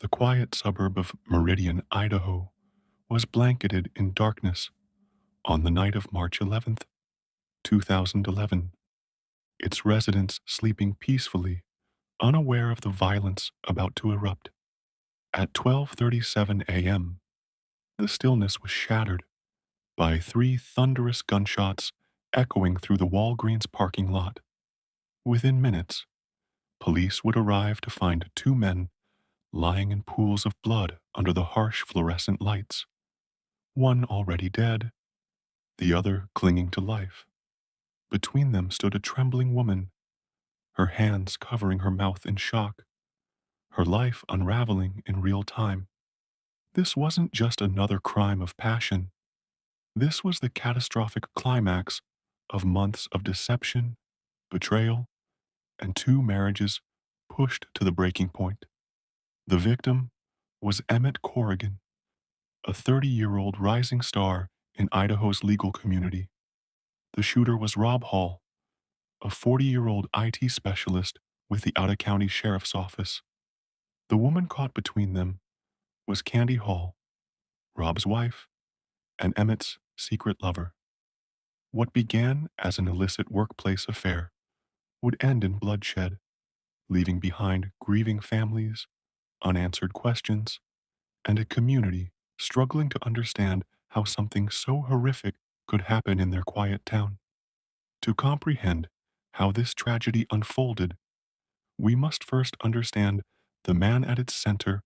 The quiet suburb of Meridian, Idaho, was blanketed in darkness on the night of March 11th, 2011, its residents sleeping peacefully, unaware of the violence about to erupt. At 12:37 a.m., the stillness was shattered by three thunderous gunshots echoing through the Walgreens parking lot. Within minutes, police would arrive to find two men lying in pools of blood under the harsh fluorescent lights, one already dead, the other clinging to life. Between them stood a trembling woman, her hands covering her mouth in shock, her life unraveling in real time. This wasn't just another crime of passion. This was the catastrophic climax of months of deception, betrayal, and two marriages pushed to the breaking point. The victim was Emmett Corrigan, a 30-year-old rising star in Idaho's legal community. The shooter was Rob Hall, a 40-year-old IT specialist with the Outta County Sheriff's Office. The woman caught between them was Candy Hall, Rob's wife, and Emmett's secret lover. What began as an illicit workplace affair would end in bloodshed, leaving behind grieving families, unanswered questions, and a community struggling to understand how something so horrific could happen in their quiet town. To comprehend how this tragedy unfolded, we must first understand the man at its center,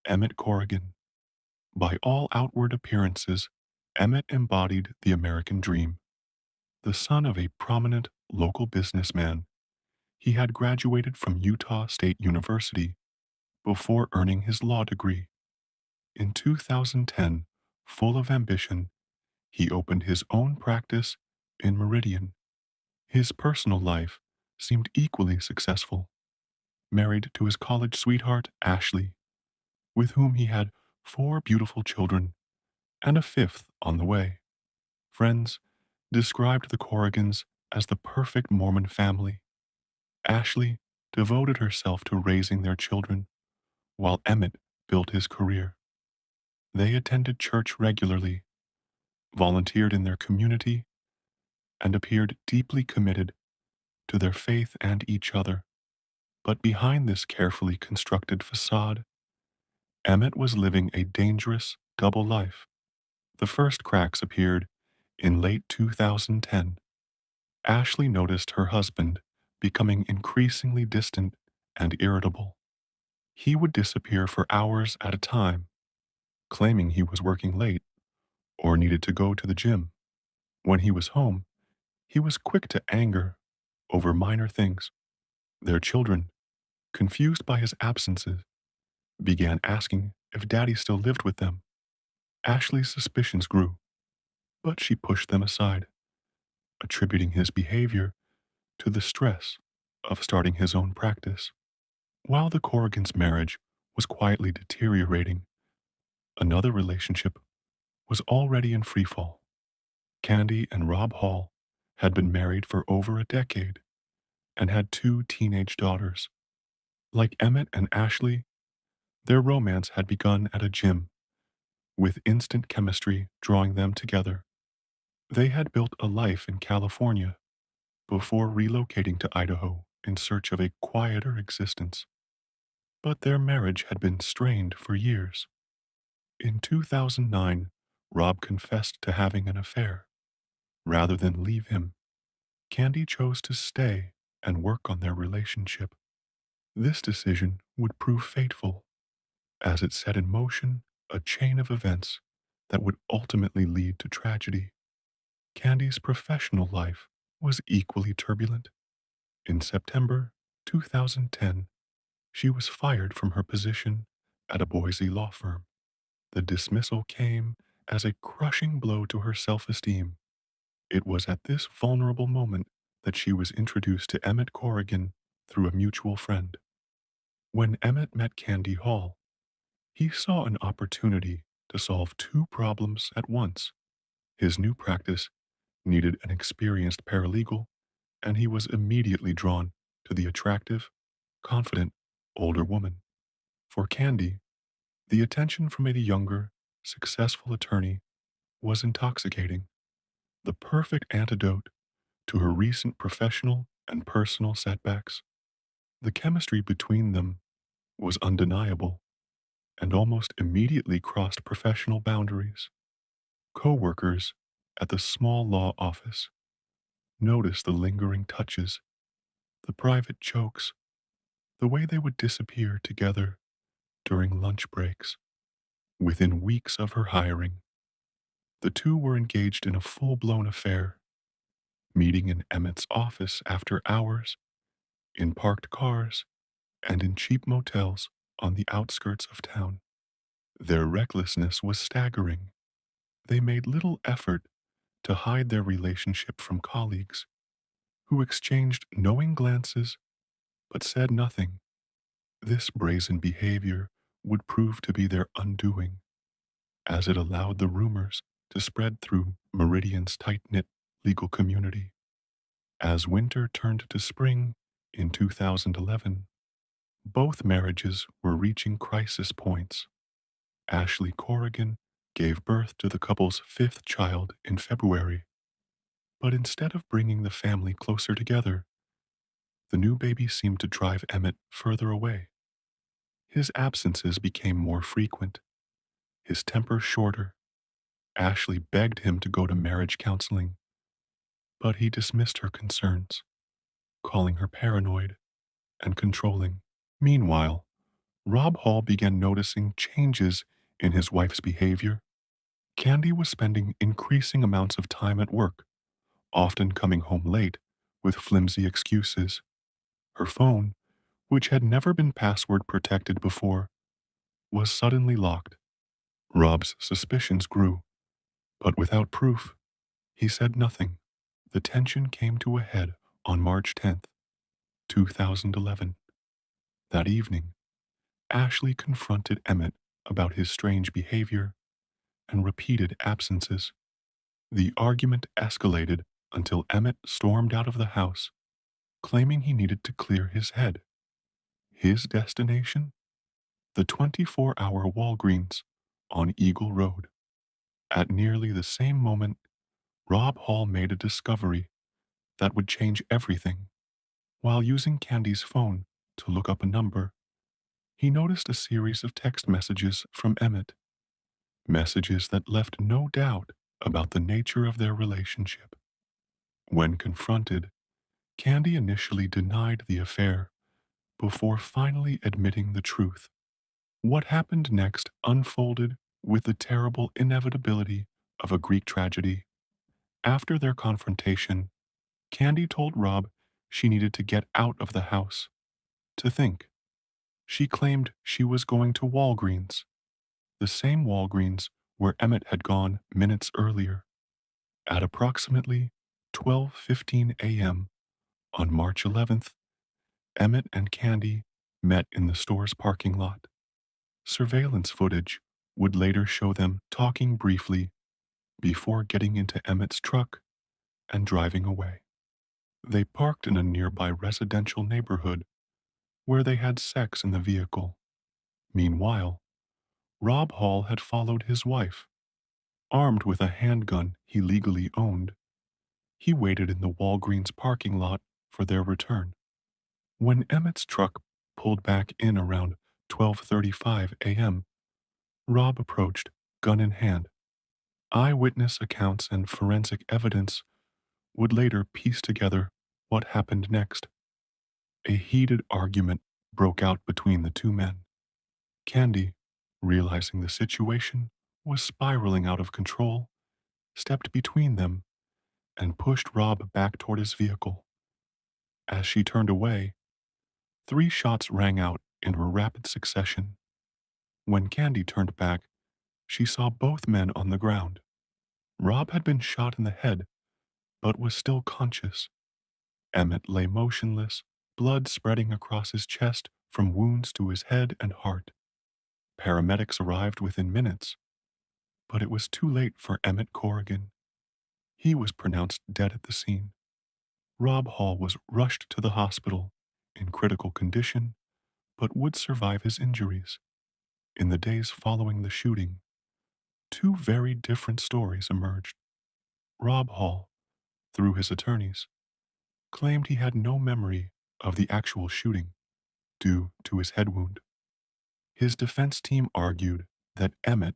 Emmett Corrigan. By all outward appearances, Emmett embodied the American dream. The son of a prominent local businessman, he had graduated from Utah State University before earning his law degree. In 2010, full of ambition, he opened his own practice in Meridian. His personal life seemed equally successful. Married to his college sweetheart, Ashley, with whom he had four beautiful children and a fifth on the way. Friends described the Corrigans as the perfect Mormon family. Ashley devoted herself to raising their children, while Emmett built his career. They attended church regularly, volunteered in their community, and appeared deeply committed to their faith and each other. But behind this carefully constructed facade, Emmett was living a dangerous double life. The first cracks appeared in late 2010. Ashley noticed her husband becoming increasingly distant and irritable. He would disappear for hours at a time, claiming he was working late or needed to go to the gym. When he was home, he was quick to anger over minor things. Their children, confused by his absences, began asking if Daddy still lived with them. Ashley's suspicions grew, but she pushed them aside, attributing his behavior to the stress of starting his own practice. While the Corrigans' marriage was quietly deteriorating, another relationship was already in freefall. Candy and Rob Hall had been married for over a decade and had two teenage daughters. Like Emmett and Ashley, their romance had begun at a gym, with instant chemistry drawing them together. They had built a life in California before relocating to Idaho in search of a quieter existence. But their marriage had been strained for years. In 2009, Rob confessed to having an affair. Rather than leave him, Candy chose to stay and work on their relationship. This decision would prove fateful, as it set in motion a chain of events that would ultimately lead to tragedy. Candy's professional life was equally turbulent. In September 2010, she was fired from her position at a Boise law firm. The dismissal came as a crushing blow to her self-esteem. It was at this vulnerable moment that she was introduced to Emmett Corrigan through a mutual friend. When Emmett met Candy Hall, he saw an opportunity to solve two problems at once. His new practice needed an experienced paralegal, and he was immediately drawn to the attractive, confident older woman. For Candy, the attention from a younger, successful attorney was intoxicating, the perfect antidote to her recent professional and personal setbacks. The chemistry between them was undeniable and almost immediately crossed professional boundaries. Co-workers at the small law office noticed the lingering touches, the private jokes, the way they would disappear together during lunch breaks. Within weeks of her hiring, the two were engaged in a full-blown affair, meeting in Emmett's office after hours, in parked cars, and in cheap motels on the outskirts of town. Their recklessness was staggering. They made little effort to hide their relationship from colleagues, who exchanged knowing glances but said nothing. This brazen behavior would prove to be their undoing, as it allowed the rumors to spread through Meridian's tight-knit legal community. As winter turned to spring in 2011, both marriages were reaching crisis points. Ashley Corrigan gave birth to the couple's fifth child in February, but instead of bringing the family closer together, the new baby seemed to drive Emmett further away. His absences became more frequent, his temper shorter. Ashley begged him to go to marriage counseling, but he dismissed her concerns, calling her paranoid and controlling. Meanwhile, Rob Hall began noticing changes in his wife's behavior. Candy was spending increasing amounts of time at work, often coming home late with flimsy excuses. Her phone, which had never been password protected before, was suddenly locked. Rob's suspicions grew, but without proof, he said nothing. The tension came to a head on March 10th, 2011. That evening, Ashley confronted Emmett about his strange behavior and repeated absences. The argument escalated until Emmett stormed out of the house, claiming he needed to clear his head. His destination? The 24-hour Walgreens on Eagle Road. At nearly the same moment, Rob Hall made a discovery that would change everything. While using Candy's phone to look up a number, he noticed a series of text messages from Emmett, messages that left no doubt about the nature of their relationship. When confronted, Candy initially denied the affair before finally admitting the truth. What happened next unfolded with the terrible inevitability of a Greek tragedy. After their confrontation, Candy told Rob she needed to get out of the house, to think. She claimed she was going to Walgreens, the same Walgreens where Emmett had gone minutes earlier. At approximately 12:15 a.m. on March 11th, Emmett and Candy met in the store's parking lot. Surveillance footage would later show them talking briefly before getting into Emmett's truck and driving away. They parked in a nearby residential neighborhood where they had sex in the vehicle. Meanwhile, Rob Hall had followed his wife. Armed with a handgun he legally owned, he waited in the Walgreens parking lot for their return. When Emmett's truck pulled back in around 12:35 a.m., Rob approached, gun in hand. Eyewitness accounts and forensic evidence would later piece together what happened next. A heated argument broke out between the two men. Candy, realizing the situation was spiraling out of control, stepped between them and pushed Rob back toward his vehicle. As she turned away, 3 shots rang out in rapid succession. When Candy turned back, she saw both men on the ground. Rob had been shot in the head, but was still conscious. Emmett lay motionless, blood spreading across his chest from wounds to his head and heart. Paramedics arrived within minutes, but it was too late for Emmett Corrigan. He was pronounced dead at the scene. Rob Hall was rushed to the hospital in critical condition, but would survive his injuries. In the days following the shooting, two very different stories emerged. Rob Hall, through his attorneys, claimed he had no memory of the actual shooting due to his head wound. His defense team argued that Emmett,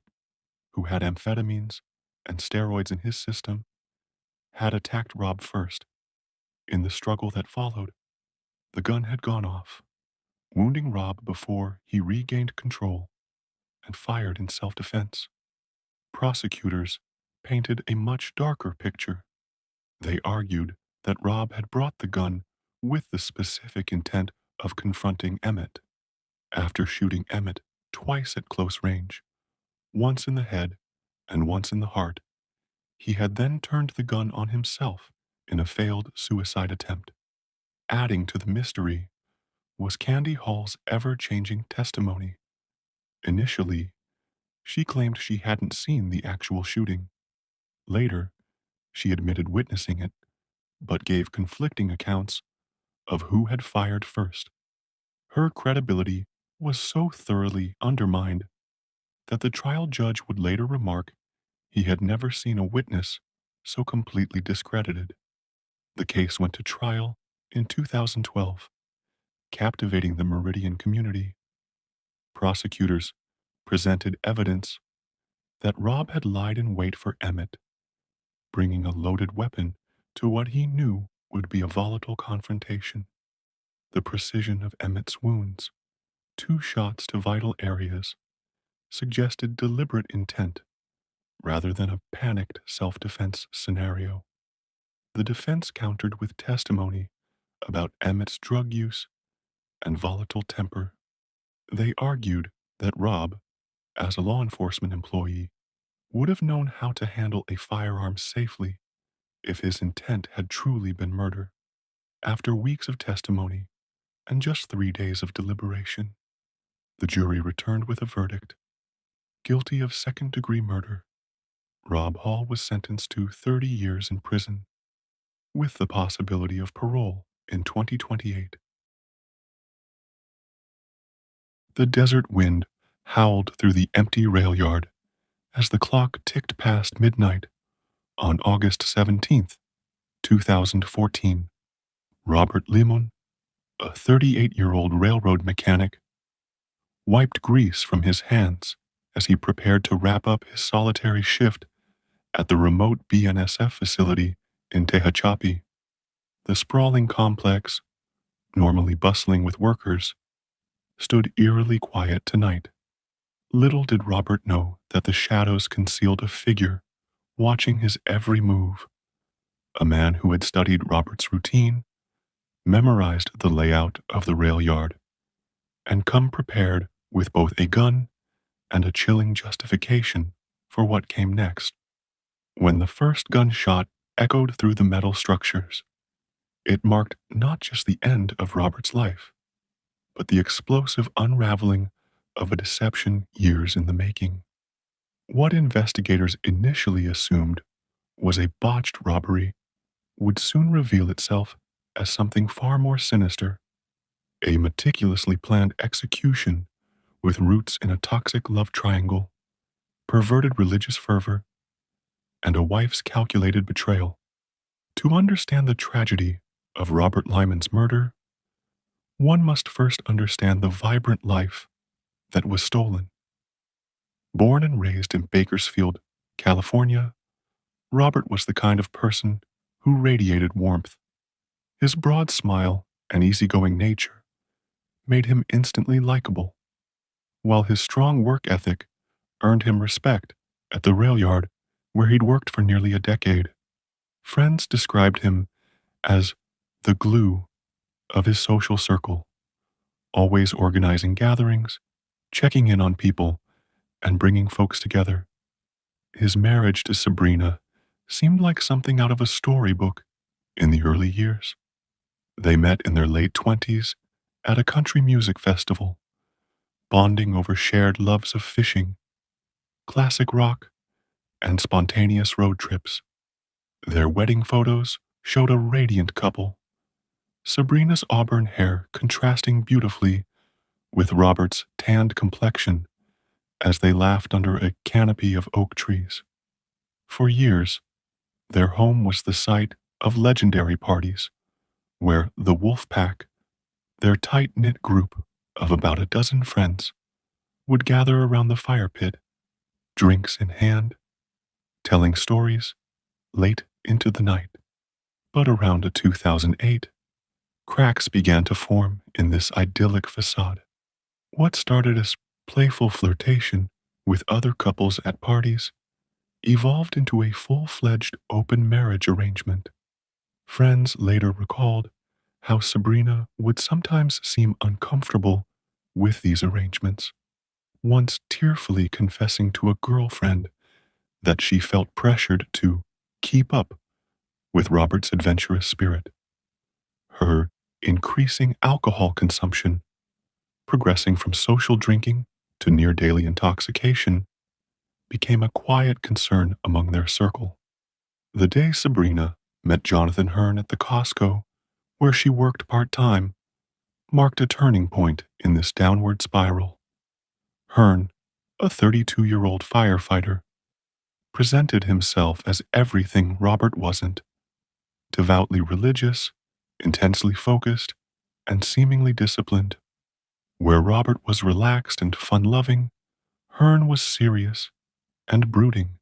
who had amphetamines and steroids in his system, had attacked Rob first. In the struggle that followed, the gun had gone off, wounding Rob before he regained control and fired in self-defense. Prosecutors painted a much darker picture. They argued that Rob had brought the gun with the specific intent of confronting Emmett. After shooting Emmett twice at close range, once in the head and once in the heart, he had then turned the gun on himself in a failed suicide attempt. Adding to the mystery was Candy Hall's ever-changing testimony. Initially, she claimed she hadn't seen the actual shooting. Later, she admitted witnessing it, but gave conflicting accounts of who had fired first. Her credibility was so thoroughly undermined that the trial judge would later remark he had never seen a witness so completely discredited. The case went to trial in 2012, captivating the Meridian community. Prosecutors presented evidence that Rob had lied in wait for Emmett, bringing a loaded weapon to what he knew would be a volatile confrontation. The precision of Emmett's wounds, 2 shots to vital areas, suggested deliberate intent rather than a panicked self-defense scenario. The defense countered with testimony about Emmett's drug use and volatile temper. They argued that Rob, as a law enforcement employee, would have known how to handle a firearm safely if his intent had truly been murder. After weeks of testimony and just 3 days of deliberation, the jury returned with a verdict: guilty of second-degree murder. Rob Hall was sentenced to 30 years in prison, with the possibility of parole in 2028. The desert wind howled through the empty rail yard as the clock ticked past midnight on August 17th, 2014. Robert Limon, a 38-year-old railroad mechanic, wiped grease from his hands as he prepared to wrap up his solitary shift at the remote BNSF facility in Tehachapi. The sprawling complex, normally bustling with workers, stood eerily quiet tonight. Little did Robert know that the shadows concealed a figure watching his every move, a man who had studied Robert's routine, memorized the layout of the rail yard, and come prepared with both a gun and a chilling justification for what came next. When the first gunshot echoed through the metal structures, it marked not just the end of Robert's life, but the explosive unraveling of a deception years in the making. What investigators initially assumed was a botched robbery would soon reveal itself as something far more sinister: a meticulously planned execution with roots in a toxic love triangle, perverted religious fervor, and a wife's calculated betrayal. To understand the tragedy of Robert Lyman's murder, one must first understand the vibrant life that was stolen. Born and raised in Bakersfield, California, Robert was the kind of person who radiated warmth. His broad smile and easygoing nature made him instantly likable, while his strong work ethic earned him respect at the rail yard where he'd worked for nearly a decade. Friends described him as the glue of his social circle, always organizing gatherings, checking in on people, and bringing folks together. His marriage to Sabrina seemed like something out of a storybook in the early years. They met in their late 20s at a country music festival, bonding over shared loves of fishing, classic rock, and spontaneous road trips. Their wedding photos showed a radiant couple, Sabrina's auburn hair contrasting beautifully with Robert's tanned complexion as they laughed under a canopy of oak trees. For years, their home was the site of legendary parties where the Wolf Pack, their tight-knit group of about a dozen friends, would gather around the fire pit, drinks in hand, telling stories late into the night. But around 2008, cracks began to form in this idyllic facade. What started as playful flirtation with other couples at parties evolved into a full-fledged open marriage arrangement. Friends later recalled how Sabrina would sometimes seem uncomfortable with these arrangements, once tearfully confessing to a girlfriend that she felt pressured to keep up with Robert's adventurous spirit. Her increasing alcohol consumption, progressing from social drinking to near daily intoxication, became a quiet concern among their circle. The day Sabrina met Jonathan Hearn at the Costco, where she worked part-time, marked a turning point in this downward spiral. Hearn, a 32-year-old firefighter, presented himself as everything Robert wasn't: devoutly religious, intensely focused, and seemingly disciplined. Where Robert was relaxed and fun-loving, Hearn was serious and brooding.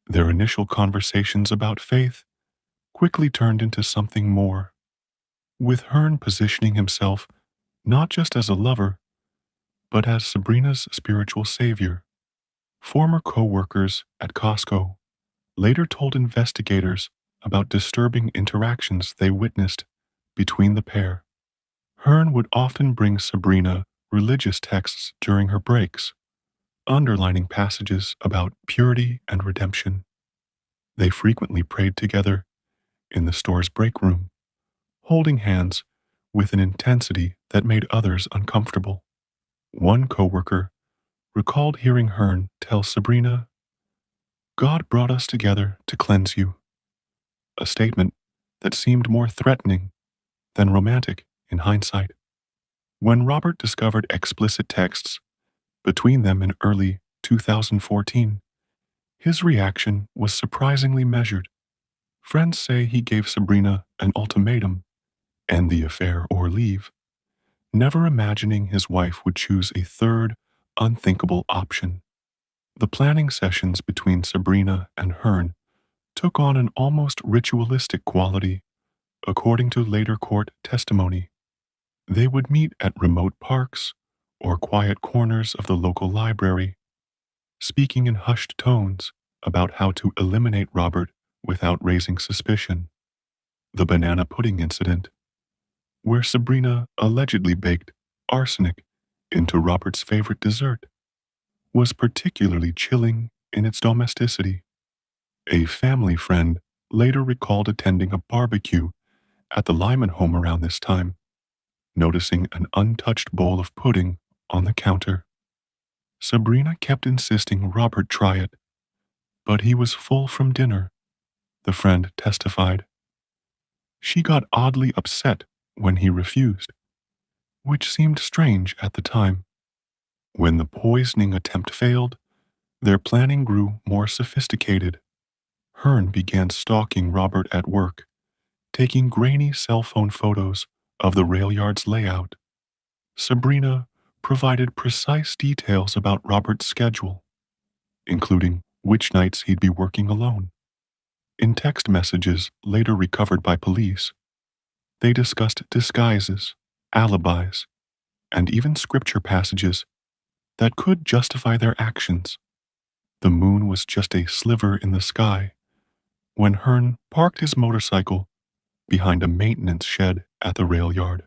Their initial conversations about faith quickly turned into something more, with Hearn positioning himself not just as a lover, but as Sabrina's spiritual savior. Former co-workers at Costco later told investigators about disturbing interactions they witnessed between the pair. Hearn would often bring Sabrina religious texts during her breaks, underlining passages about purity and redemption. They frequently prayed together in the store's break room, holding hands with an intensity that made others uncomfortable. One coworker recalled hearing Hearn tell Sabrina, "God brought us together to cleanse you," a statement that seemed more threatening than romantic in hindsight. When Robert discovered explicit texts between them in early 2014, his reaction was surprisingly measured. Friends say he gave Sabrina an ultimatum: end the affair or leave, never imagining his wife would choose a third, unthinkable option. The planning sessions between Sabrina and Hearn took on an almost ritualistic quality, according to later court testimony. They would meet at remote parks or quiet corners of the local library, speaking in hushed tones about how to eliminate Robert without raising suspicion. The banana pudding incident, where Sabrina allegedly baked arsenic into Robert's favorite dessert, was particularly chilling in its domesticity. A family friend later recalled attending a barbecue at the Lyman home around this time, noticing an untouched bowl of pudding on the counter. Sabrina kept insisting Robert try it, but he was full from dinner, the friend testified. She got oddly upset when he refused, which seemed strange at the time. When the poisoning attempt failed, their planning grew more sophisticated. Hearn began stalking Robert at work, taking grainy cell phone photos of the rail yard's layout. Sabrina provided precise details about Robert's schedule, including which nights he'd be working alone. In text messages later recovered by police, they discussed disguises, alibis, and even scripture passages that could justify their actions. The moon was just a sliver in the sky when Hearn parked his motorcycle behind a maintenance shed at the rail yard.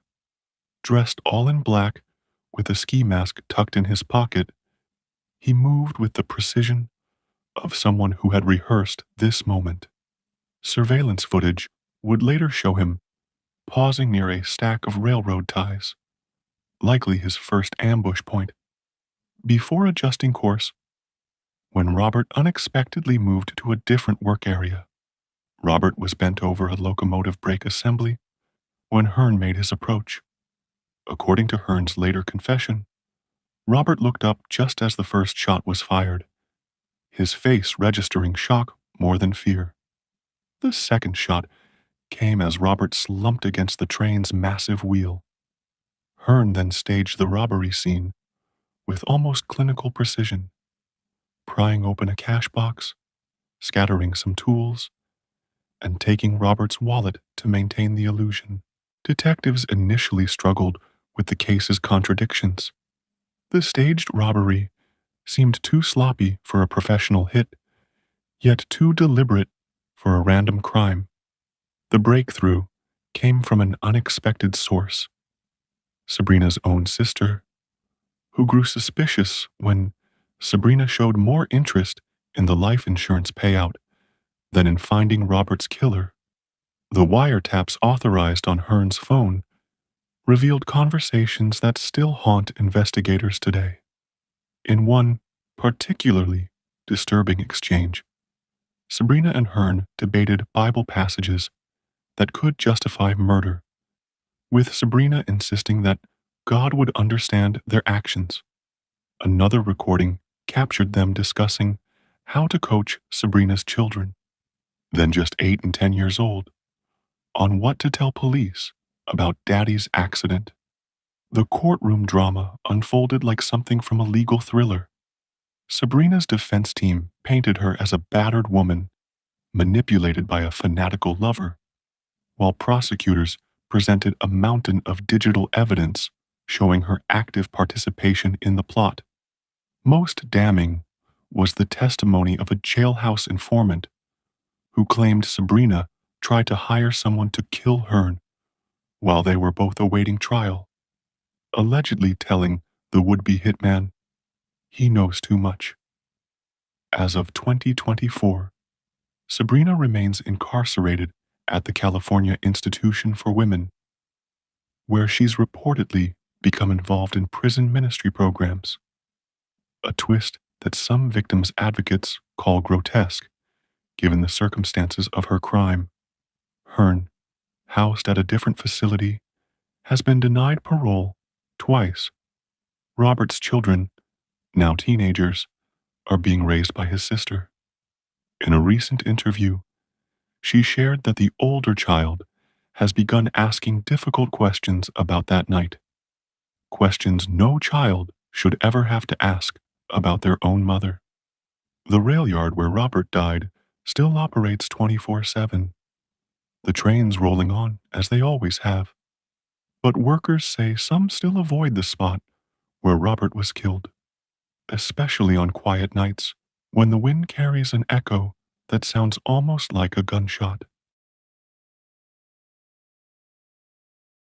Dressed all in black with a ski mask tucked in his pocket, he moved with the precision of someone who had rehearsed this moment. Surveillance footage would later show him pausing near a stack of railroad ties, likely his first ambush point. Before adjusting course, when Robert unexpectedly moved to a different work area, Robert was bent over a locomotive brake assembly when Hearn made his approach. According to Hearn's later confession, Robert looked up just as the first shot was fired, his face registering shock more than fear. The second shot came as Robert slumped against the train's massive wheel. Hearn then staged the robbery scene with almost clinical precision, prying open a cash box, scattering some tools, and taking Robert's wallet to maintain the illusion. Detectives initially struggled with the case's contradictions. The staged robbery seemed too sloppy for a professional hit, yet too deliberate for a random crime. The breakthrough came from an unexpected source: Sabrina's own sister, who grew suspicious when Sabrina showed more interest in the life insurance payout than in finding Robert's killer. The wiretaps authorized on Hearn's phone revealed conversations that still haunt investigators today. In one particularly disturbing exchange, Sabrina and Hearn debated Bible passages that could justify murder, with Sabrina insisting that God would understand their actions. Another recording captured them discussing how to coach Sabrina's children, then just 8 and 10 years old, on what to tell police about Daddy's accident. The courtroom drama unfolded like something from a legal thriller. Sabrina's defense team painted her as a battered woman, manipulated by a fanatical lover, while prosecutors presented a mountain of digital evidence showing her active participation in the plot. Most damning was the testimony of a jailhouse informant who claimed Sabrina tried to hire someone to kill Hearn while they were both awaiting trial, allegedly telling the would-be hitman he knows too much. As of 2024, Sabrina remains incarcerated at the California Institution for Women, where she's reportedly become involved in prison ministry programs, a twist that some victims' advocates call grotesque, given the circumstances of her crime. Hearn, housed at a different facility, has been denied parole twice. Robert's children, now teenagers, are being raised by his sister. In a recent interview, she shared that the older child has begun asking difficult questions about that night, questions no child should ever have to ask about their own mother. The rail yard where Robert died still operates 24/7, the trains rolling on as they always have. But workers say some still avoid the spot where Robert was killed, especially on quiet nights when the wind carries an echo that sounds almost like a gunshot.